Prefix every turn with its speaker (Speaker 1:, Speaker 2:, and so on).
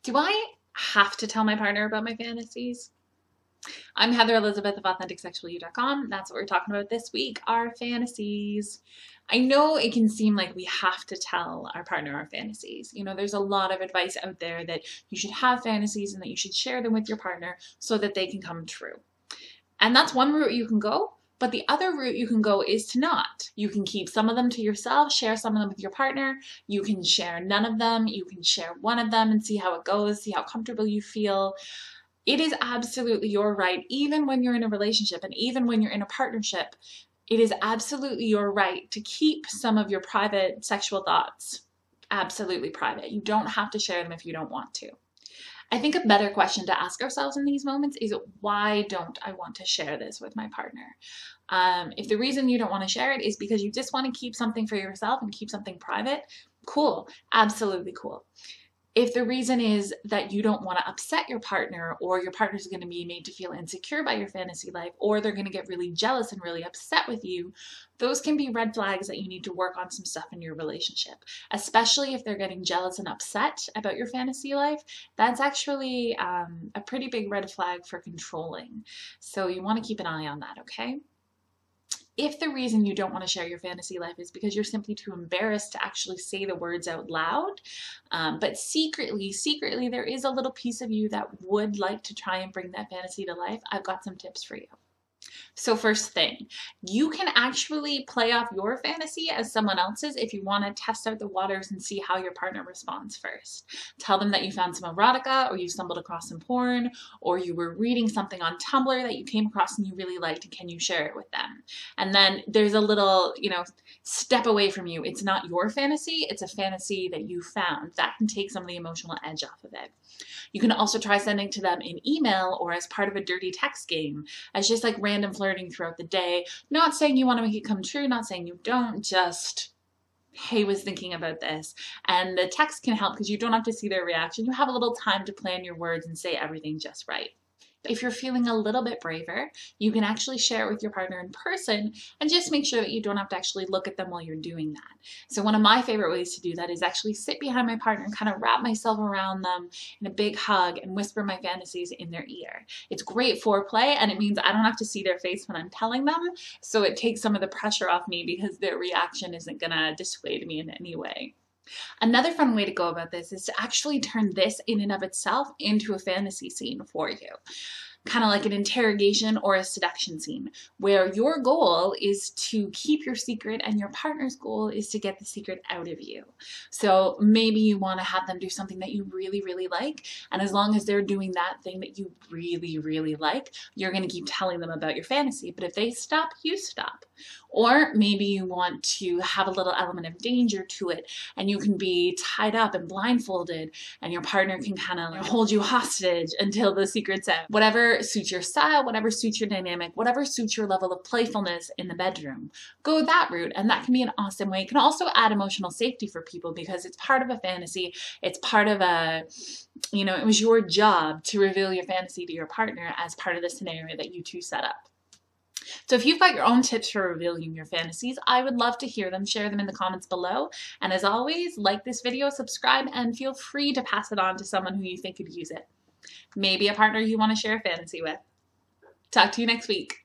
Speaker 1: Do I have to tell my partner about my fantasies? I'm Heather Elizabeth of AuthenticSexualYou.com. That's what we're talking about this week, our fantasies. I know it can seem like we have to tell our partner our fantasies. You know, there's a lot of advice out there that you should have fantasies and that you should share them with your partner so that they can come true. And that's one route you can go. But the other route you can go is to not. You can keep some of them to yourself, share some of them with your partner. You can share none of them. You can share one of them and see how it goes, see how comfortable you feel. It is absolutely your right, even when you're in a relationship and even when you're in a partnership, it is absolutely your right to keep some of your private sexual thoughts absolutely private. You don't have to share them if you don't want to. I think a better question to ask ourselves in these moments is, why don't I want to share this with my partner? If the reason you don't want to share it is because you just want to keep something for yourself and keep something private, cool, absolutely cool. If the reason is that you don't want to upset your partner, or your partner's going to be made to feel insecure by your fantasy life, or they're going to get really jealous and really upset with you, those can be red flags that you need to work on some stuff in your relationship. Especially if they're getting jealous and upset about your fantasy life, that's actually a pretty big red flag for controlling. So you want to keep an eye on that, okay? If the reason you don't want to share your fantasy life is because you're simply too embarrassed to actually say the words out loud, but secretly, there is a little piece of you that would like to try and bring that fantasy to life, I've got some tips for you. So first thing, you can actually play off your fantasy as someone else's if you want to test out the waters and see how your partner responds first. Tell them that you found some erotica, or you stumbled across some porn, or you were reading something on Tumblr that you came across and you really liked, and can you share it with them? And then there's a little, step away from you. It's not your fantasy, it's a fantasy that you found. That can take some of the emotional edge off of it. You can also try sending to them in email or as part of a dirty text game, as just like random flirting throughout the day. Not saying you want to make it come true, not saying you don't, just, hey, was thinking about this. And the text can help because you don't have to see their reaction. You have a little time to plan your words and say everything just right. If you're feeling a little bit braver, you can actually share it with your partner in person and just make sure that you don't have to actually look at them while you're doing that. So one of my favorite ways to do that is actually sit behind my partner and kind of wrap myself around them in a big hug and whisper my fantasies in their ear. It's great foreplay, and it means I don't have to see their face when I'm telling them, so it takes some of the pressure off me because their reaction isn't gonna dissuade me in any way. Another fun way to go about this is to actually turn this in and of itself into a fantasy scene for you. Kind of like an interrogation or a seduction scene, where your goal is to keep your secret and your partner's goal is to get the secret out of you. So maybe you want to have them do something that you really, really like, and as long as they're doing that thing that you really, really like, you're going to keep telling them about your fantasy. But if they stop, you stop. Or maybe you want to have a little element of danger to it, and you can be tied up and blindfolded, and your partner can kind of hold you hostage until the secret's out. Whatever suits your style, whatever suits your dynamic, whatever suits your level of playfulness in the bedroom, go that route, and that can be an awesome way. It can also add emotional safety for people because it's part of a fantasy. It's part of a, it was your job to reveal your fantasy to your partner as part of the scenario that you two set up. So if you've got your own tips for revealing your fantasies, I would love to hear them. Share them in the comments below. And as always, like this video, subscribe, and feel free to pass it on to someone who you think could use it. Maybe a partner you want to share a fantasy with. Talk to you next week.